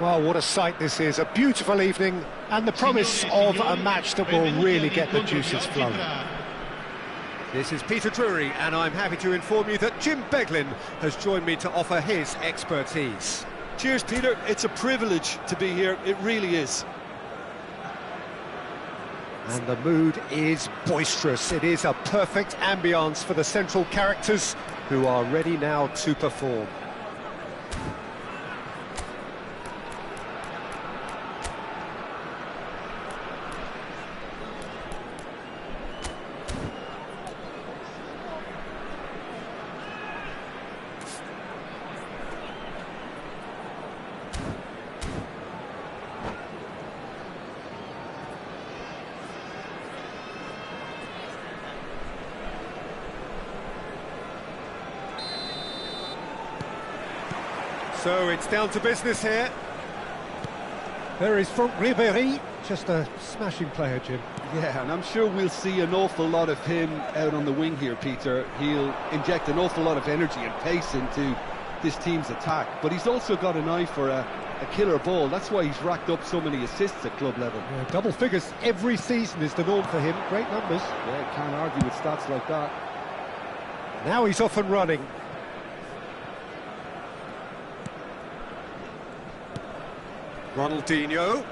Well, what a sight this is. A beautiful evening and the promise of a match that will really get the juices flowing. This is Peter Drury, and I'm happy to inform you that Jim Beglin has joined me to offer his expertise. Cheers, Peter. It's a privilege to be here. It really is. And the mood is boisterous. It is a perfect ambience for the central characters who are ready now to perform. So it's down to business here. There is Franck Ribéry, just a smashing player, Jim. Yeah, and I'm sure we'll see an awful lot of him out on the wing here, Peter. He'll inject an awful lot of energy and pace into this team's attack, but he's also got an eye for a killer ball. That's why he's racked up so many assists at club level. Yeah, double figures every season is the norm for him. Great numbers. Yeah, can't argue with stats like that. Now he's off and running. Ronaldinho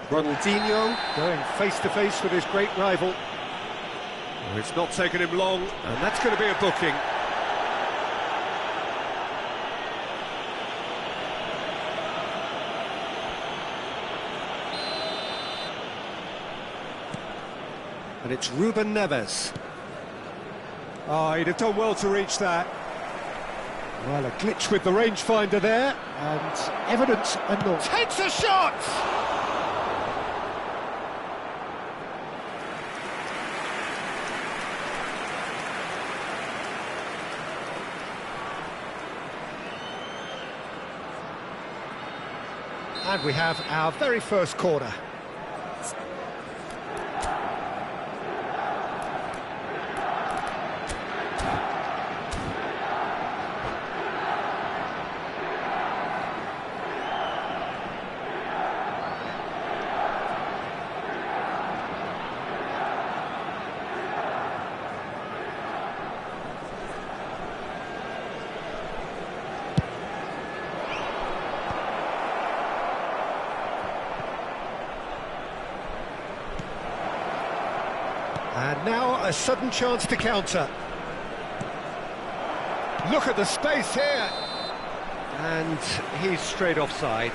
going face-to-face with his great rival. Oh, it's not taken him long, and that's going to be a booking. And it's Ruben Neves. Oh, he'd have done well to reach that. Well, a glitch with the rangefinder there, and evident enough. Takes a shot! And we have our very first corner. And now a sudden chance to counter. Look at the space here. And he's straight offside.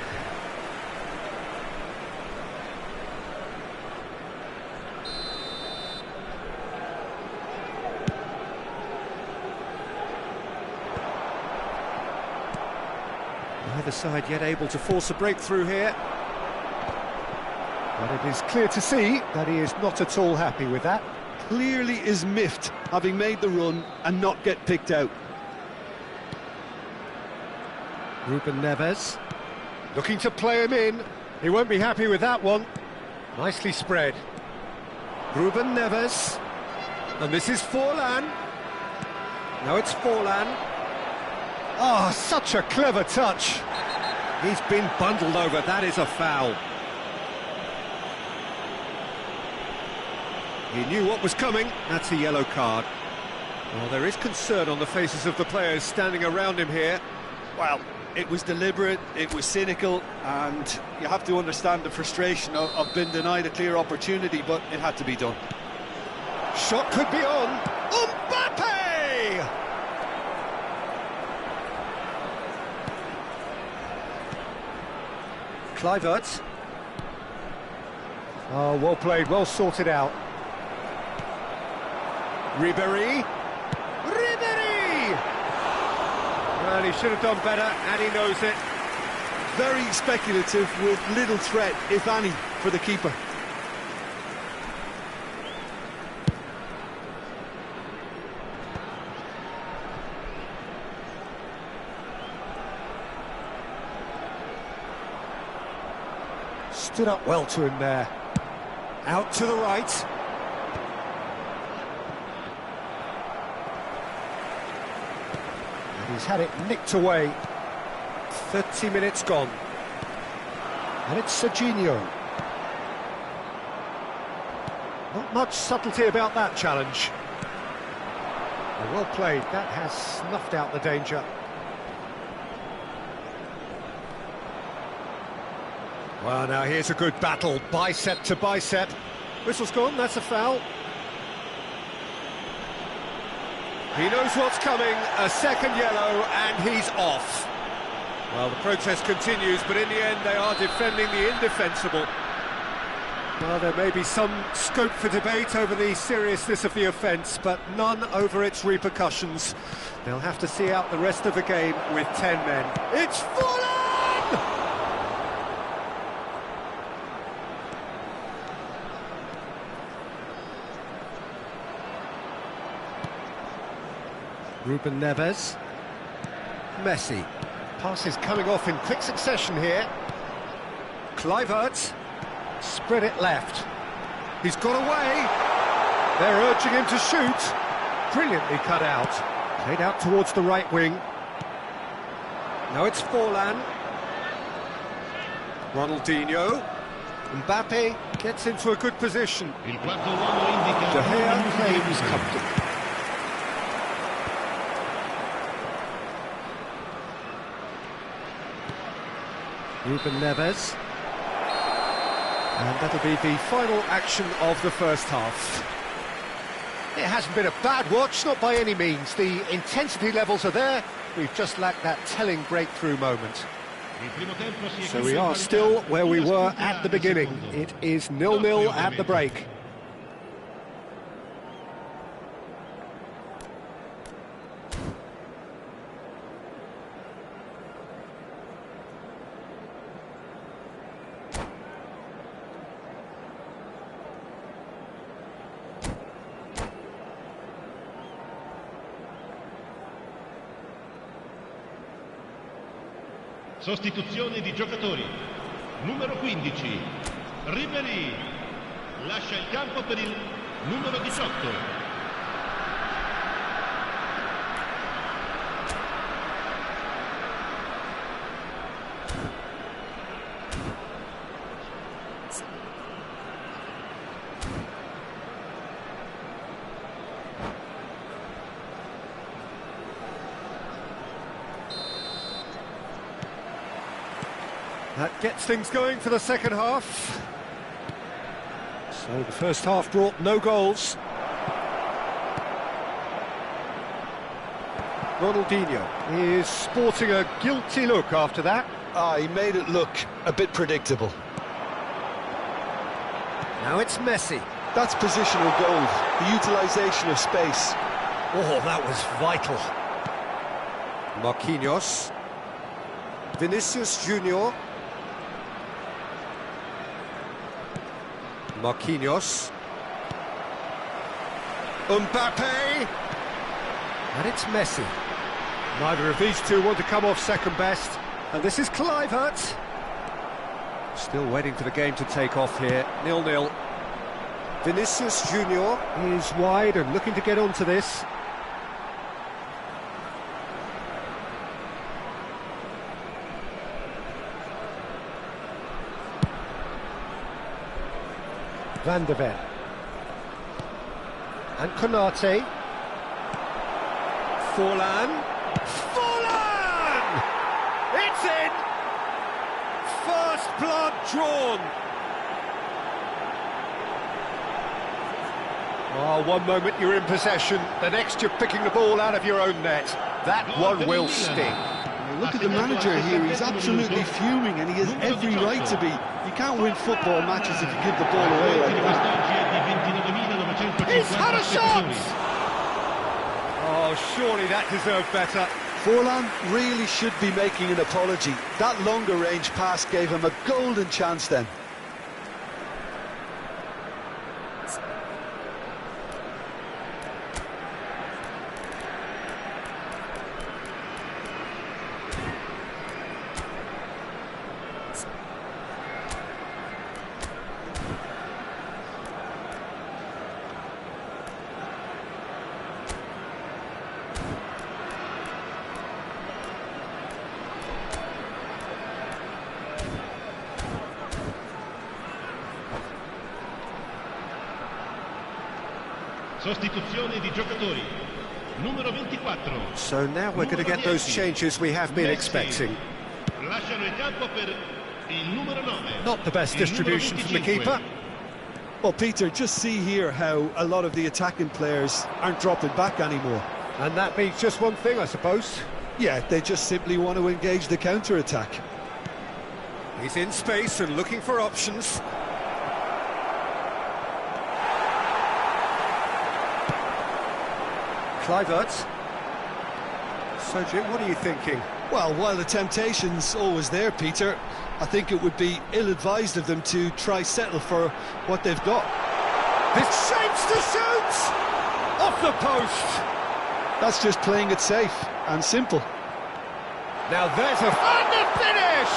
Neither side yet able to force a breakthrough here. But it is clear to see that he is not at all happy with that. Clearly is miffed, having made the run and not get picked out. Ruben Neves looking to play him in. He won't be happy with that one. Nicely spread. Ruben Neves. And this is Forlan. Now it's Forlan. Oh, such a clever touch. He's been bundled over, that is a foul. He knew what was coming, that's a yellow card. Well, there is concern on the faces of the players standing around him here. Well, it was deliberate, it was cynical, and you have to understand the frustration of being denied a clear opportunity, but it had to be done. Shot could be on. Mbappe! Kluivert. Oh, well played, well sorted out. Ribéry. Well, he should have done better, and he knows it. Very speculative with little threat, if any, for the keeper. Stood up well to him there. Out to the right. He's had it nicked away. 30 minutes gone. And it's Serginho. Not much subtlety about that challenge. Well played, that has snuffed out the danger. Well, now here's a good battle, bicep to bicep. Whistle's gone, that's a foul. He knows what's coming, a second yellow, and he's off. Well, the protest continues, but in the end they are defending the indefensible. Well, there may be some scope for debate over the seriousness of the offence, but none over its repercussions. They'll have to see out the rest of the game with 10 men. It's Forlan! Ruben Neves. Messi. Passes coming off in quick succession here. Kluivert. Spread it left. He's got away. They're urging him to shoot. Brilliantly cut out. Played out towards the right wing. Now it's Forlan. Ronaldinho. Mbappe gets into a good position. De Gea claims comfort. Ruben Neves. And that'll be the final action of the first half. It hasn't been a bad watch, not by any means. The intensity levels are there. We've just lacked that telling breakthrough moment. So we are still where we were at the beginning. It is 0-0 at the break. Sostituzione di giocatori. numero 15, Ribery, lascia il campo per il numero 18. That gets things going for the second half. So the first half brought no goals. Ronaldinho is sporting a guilty look after that. He made it look a bit predictable. Now it's Messi. That's positional gold, the utilisation of space. Oh, that was vital. Marquinhos. Vinicius Junior. Marquinhos. Mbappe. And it's Messi. Neither of these two want to come off second best. And this is Kluivert. Still waiting for the game to take off here. 0-0. Vinicius Junior is wide and looking to get onto this. Van der Ven. And Konate. Forlan. Forlan! It's in! First blood drawn. Oh, one moment you're in possession, the next you're picking the ball out of your own net. That one will sting. Look at the manager here, he's absolutely fuming and he has every right to be. You can't win football matches if you give the ball away like that. He's had a shot! Oh, surely that deserved better. Forlan really should be making an apology. That longer range pass gave him a golden chance then. Sostituzione di giocatori. Numero 24. So now we're going to get those changes we have been expecting. Lasciano il campo per il numero 9. Not the best distribution from the keeper. Well, Peter, just see here how a lot of the attacking players aren't dropping back anymore. And that means just one thing, I suppose. Yeah, they just simply want to engage the counter-attack. He's in space and looking for options. Kluivert. Sergio, what are you thinking? Well, while the temptation's always there, Peter, I think it would be ill-advised of them to try settle for what they've got. This shapes to shoot! Off the post! That's just playing it safe and simple. Now there's a... And the finish!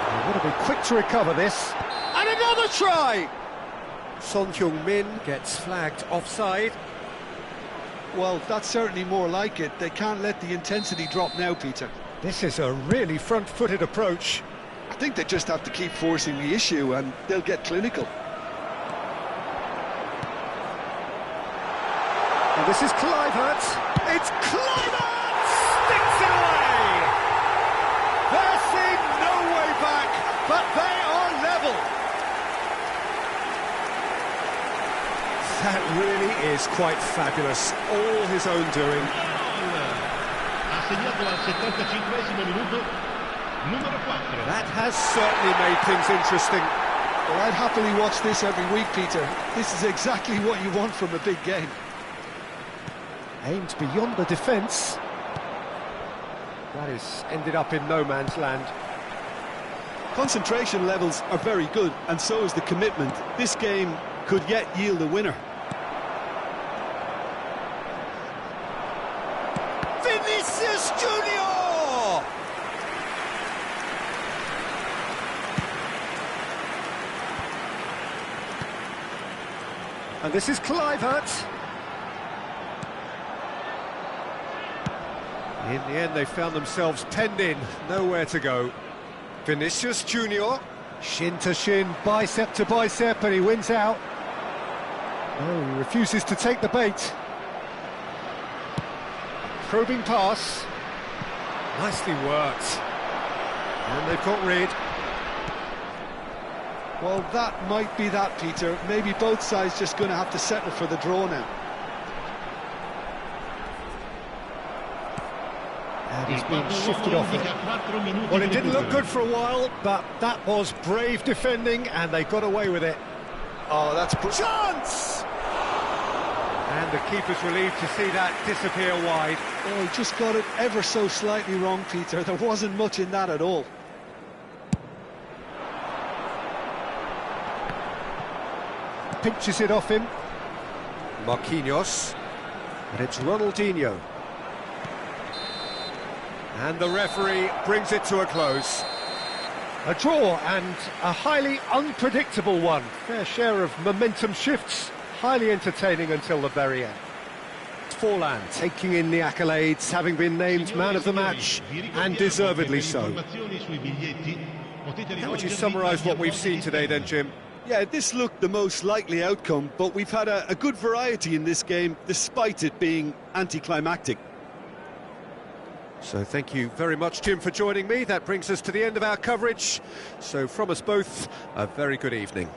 They want to be quick to recover this. And another try! Son Heung-min gets flagged offside. Well, that's certainly more like it. They can't let the intensity drop now, Peter. This is a really front-footed approach. I think they just have to keep forcing the issue and they'll get clinical. And this is Kluivert. It's Kluivert! Sticks it away! They're seeing no way back, but they are level. That really is quite fabulous. All his own doing. Ha segnato al 75esimo minuto, numero 4. That has certainly made things interesting. Well, I'd happily watch this every week, Peter. This is exactly what you want from a big game. Aimed beyond the defence. That is ended up in no man's land. Concentration levels are very good, and so is the commitment. This game could yet yield a winner. Vinicius Junior! And this is Kluivert. In the end, they found themselves penned in, nowhere to go. Vinicius Junior, shin to shin, bicep to bicep, and he wins out. No, he refuses to take the bait. Probing pass. Nicely worked. And they've got rid. Well, that might be that, Peter. Maybe both sides just going to have to settle for the draw now. And he's been shifted off it. Well, it didn't look good for a while, but that was brave defending, and they got away with it. Oh, that's... Chance! And the keeper's relieved to see that disappear wide. Oh, he just got it ever so slightly wrong, Peter. There wasn't much in that at all. Pinches it off him. Marquinhos. And it's Ronaldinho. And the referee brings it to a close. A draw, and a highly unpredictable one. Fair share of momentum shifts. Highly entertaining until the very end. Forlan taking in the accolades, having been named man of the match, and deservedly so. How would you summarise what we've seen today then, Jim? Yeah, this looked the most likely outcome, but we've had a good variety in this game, despite it being anticlimactic. So thank you very much, Jim, for joining me. That brings us to the end of our coverage. So from us both, a very good evening.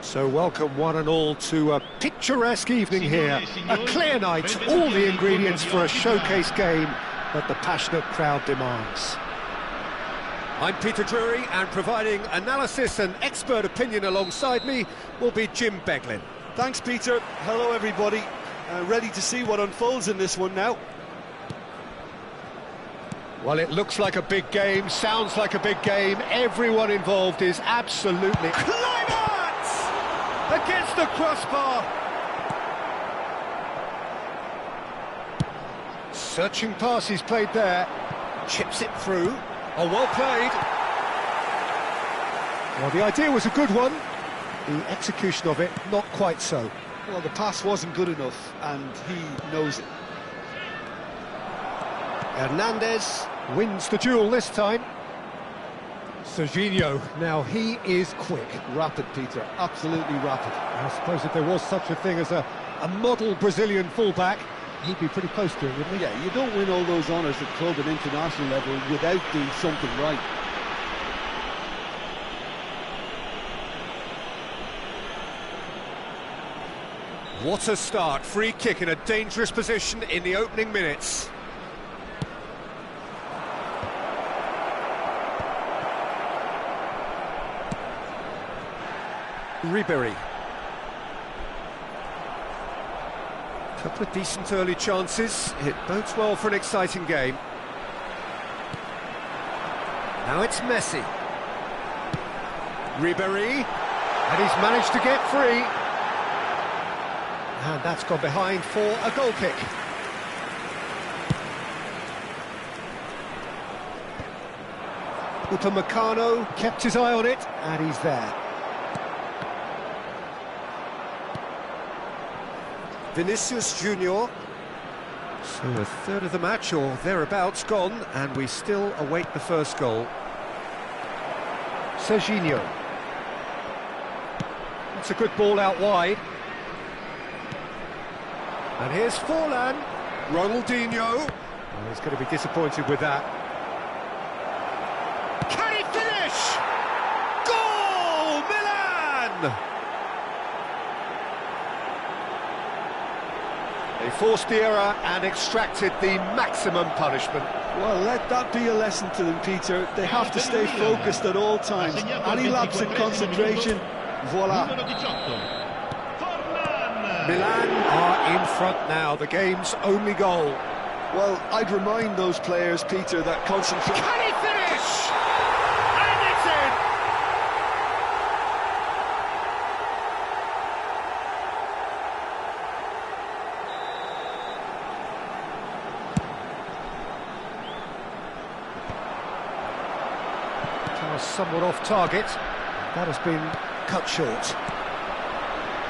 So welcome one and all to a picturesque evening here. A clear night, all the ingredients for a showcase game that the passionate crowd demands. I'm Peter Drury, and providing analysis and expert opinion alongside me will be Jim Beglin. Thanks, Peter. Hello, everybody. Ready to see what unfolds in this one now. Well, it looks like a big game, sounds like a big game. Everyone involved is absolutely... Climax! Against the crossbar! Searching pass he's played there. Chips it through. Oh, well played. Well, the idea was a good one. The execution of it, not quite so. Well, the pass wasn't good enough, and he knows it. Hernandez wins the duel this time. Serginho, now he is quick. Rapid, Peter, absolutely rapid. I suppose if there was such a thing as a model Brazilian fullback, he'd be pretty close to it, wouldn't he? Yeah, you don't win all those honours at club and international level without doing something right. What a start, free kick in a dangerous position in the opening minutes. Ribery. Couple of decent early chances, it bodes well for an exciting game. Now it's Messi. Ribery, and he's managed to get free. And that's gone behind for a goal kick. Upamecano kept his eye on it, and he's there. Vinicius Junior. So a third of the match, or thereabouts, gone, and we still await the first goal. Serginho. That's a good ball out wide. And here's Forlan. Ronaldinho. Oh, he's going to be disappointed with that. Can he finish? Goal! Milan! They forced the error and extracted the maximum punishment. Well, let that be a lesson to them, Peter. They have to stay focused at all times. Any lapse in concentration, voila. Milan are in front now, the game's only goal. Well, I'd remind those players, Peter, that concentration... Can he finish? And it's in! Pass somewhat off target. That has been cut short.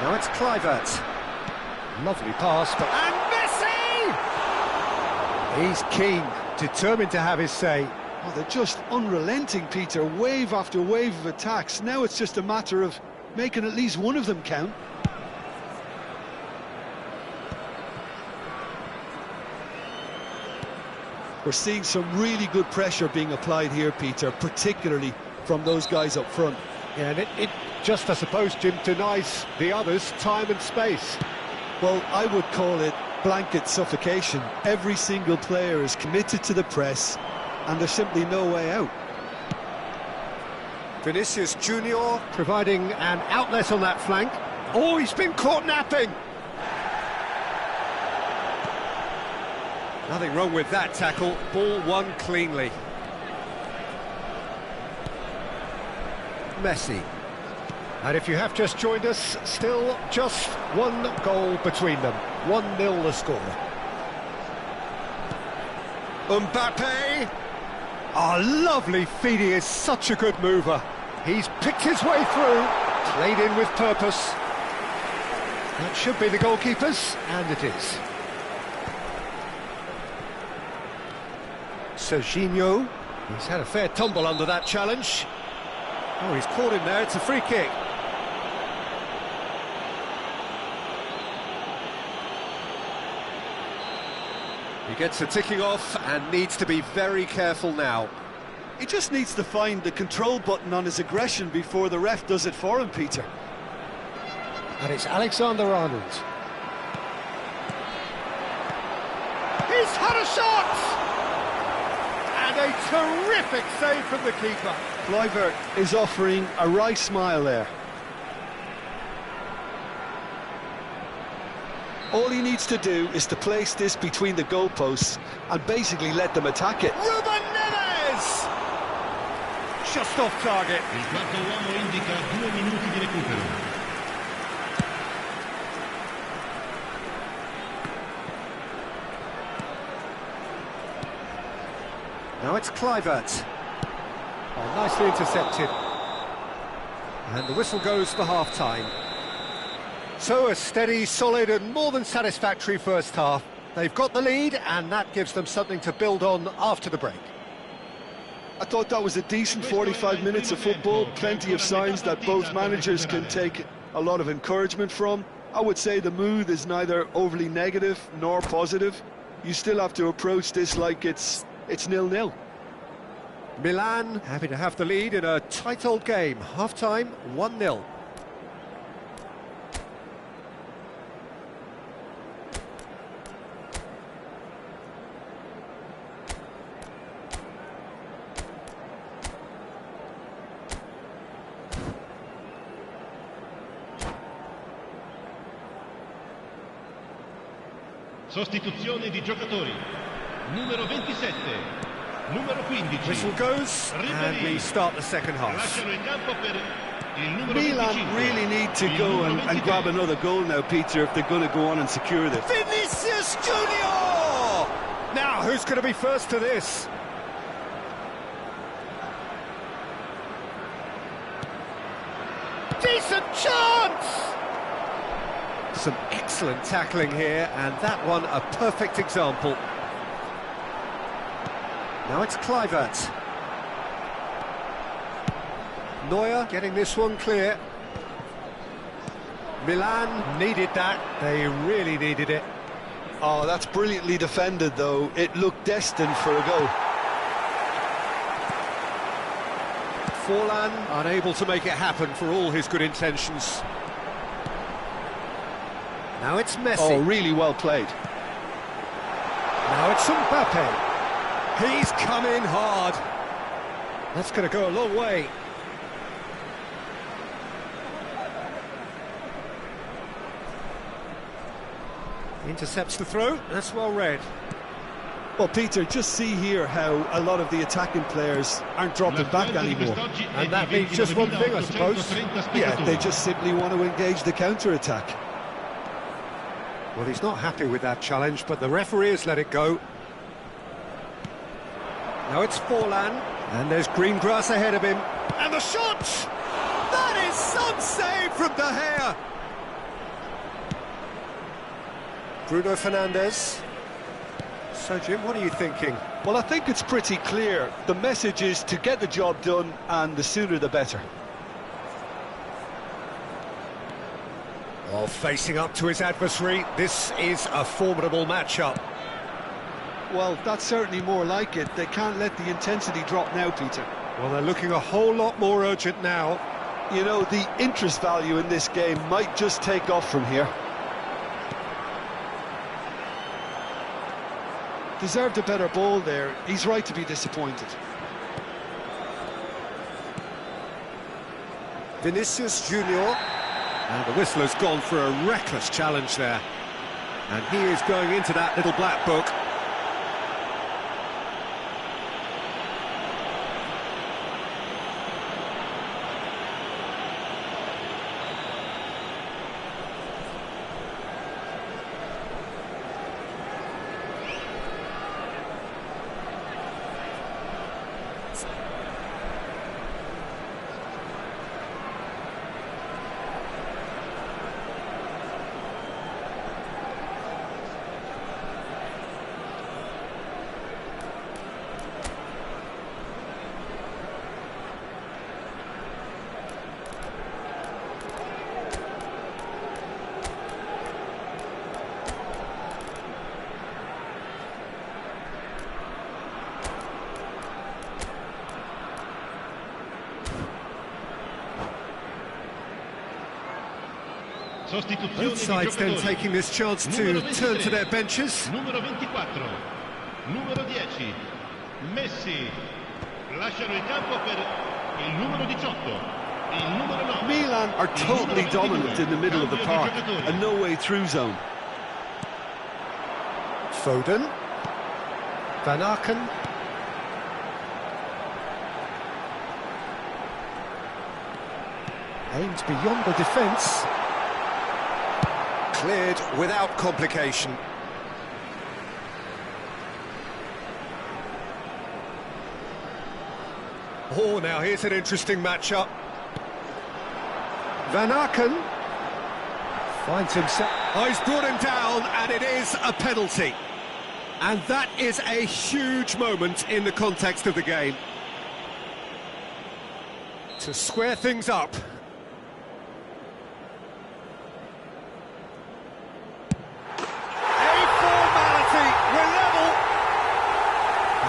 Now it's Kluivert. Lovely pass, but... And Messi! He's keen, determined to have his say. Oh, they're just unrelenting, Peter. Wave after wave of attacks. Now it's just a matter of making at least one of them count. We're seeing some really good pressure being applied here, Peter, particularly from those guys up front. Yeah, and it just, I suppose, Jim, denies the others time and space. Well, I would call it blanket suffocation. Every single player is committed to the press, and there's simply no way out. Vinicius Junior providing an outlet on that flank. Oh, he's been caught napping! Nothing wrong with that tackle. Ball won cleanly. Messi. And if you have just joined us, still just one goal between them. 1-0 the score. Mbappe. Oh, lovely feed. He is such a good mover. He's picked his way through, played in with purpose. That should be the goalkeeper's, and it is. Serginho. He's had a fair tumble under that challenge. Oh, he's caught him there. It's a free kick. He gets the ticking off and needs to be very careful now. He just needs to find the control button on his aggression before the ref does it for him, Peter. And it's Alexander-Arnold. He's had a shot! And a terrific save from the keeper. Kluivert is offering a wry smile there. All he needs to do is to place this between the goalposts and basically let them attack it. Ruben just off target. Il quarto uomo indica 2 minuti di recupero. Now it's Kluivert. Oh, nicely intercepted. And the whistle goes for half-time. So a steady, solid and more than satisfactory first half. They've got the lead and that gives them something to build on after the break. I thought that was a decent 45 minutes of football, plenty of signs that both managers can take a lot of encouragement from. I would say the mood is neither overly negative nor positive. You still have to approach this like it's 0-0. Milan happy to have the lead in a tight old game. Half-time, 1-0. Sostituzione di giocatori. Numero 27, numero 15. Whistle goes, and we start the second half. Lasciano il campo per il numero Milan 25. really need to go and grab another goal now, Peter, if they're going to go on and secure this. Vinicius Junior! Now, who's going to be first to this? Decent chance! Some excellent tackling here, and that one a perfect example. Now it's Kluivert. Neuer getting this one clear. Milan needed that, they really needed it. Oh, that's brilliantly defended, though. It looked destined for a goal. Forlan unable to make it happen for all his good intentions. Now it's Messi. Oh, really well played. Now it's Mbappe. He's come in hard. That's going to go a long way. Intercepts the throw. That's well read. Well, Peter, just see here how a lot of the attacking players aren't dropping back anymore. And that means just one thing, I suppose. Yeah, they just simply want to engage the counter-attack. Well, he's not happy with that challenge, but the referee has let it go. Now it's Forlan, and there's green grass ahead of him. And the shot! That is some save from De Gea! Bruno Fernandes. So, Jim, what are you thinking? Well, I think it's pretty clear. The message is to get the job done, and the sooner the better. Oh, facing up to his adversary, this is a formidable matchup. Well, that's certainly more like it. They can't let the intensity drop now, Peter. Well, they're looking a whole lot more urgent now. You know, the interest value in this game might just take off from here. Deserved a better ball there. He's right to be disappointed. Vinicius Junior. And the whistle has gone for a reckless challenge there. And he is going into that little black book. Both sides then taking this chance to turn to their benches. Numero 24, numero 10, Messi. Lasciano il campo per il numero 18, il numero 9. Milan are totally dominant in the middle of the park, a no-way through zone. Foden. Van Aken. Aimed beyond the defence. Cleared without complication. Oh, now here's an interesting matchup. Van Aken Finds himself... Oh, he's brought him down, and it is a penalty. And that is a huge moment in the context of the game. To square things up. A formality, we're level.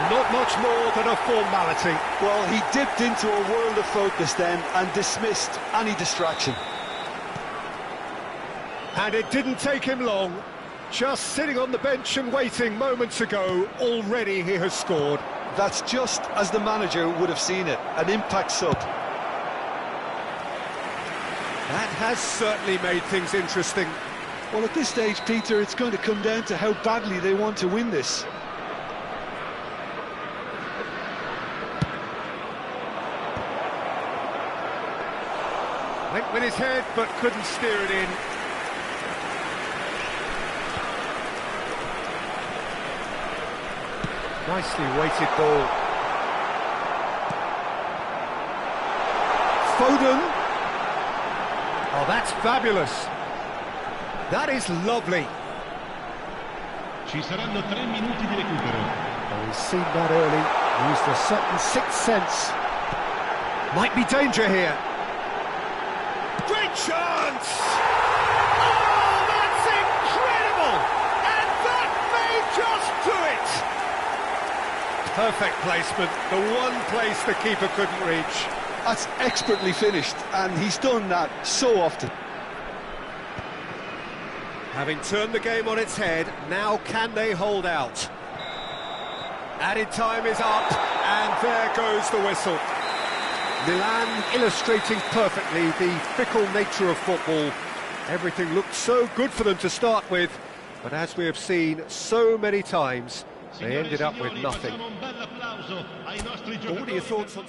Not much more than a formality. Well, he dipped into a world of focus then and dismissed any distraction. And it didn't take him long. Just sitting on the bench and waiting moments ago, already he has scored. That's just as the manager would have seen it, an impact sub. That has certainly made things interesting. Well, at this stage, Peter, it's going to come down to how badly they want to win this. Went with his head, but couldn't steer it in. Nicely weighted ball. Foden. Oh, that's fabulous. That is lovely. Ci saranno 3 minuti di recupero. Oh, he's seen that early. Used a certain sixth sense. Might be danger here. Great chance! Oh, that's incredible! And that may just do it! Perfect placement, the one place the keeper couldn't reach. That's expertly finished, and he's done that so often. Having turned the game on its head, now can they hold out? Added time is up, and there goes the whistle. Milan illustrating perfectly the fickle nature of football. Everything looked so good for them to start with, but as we have seen so many times, they ended up with nothing. What are your thoughts on...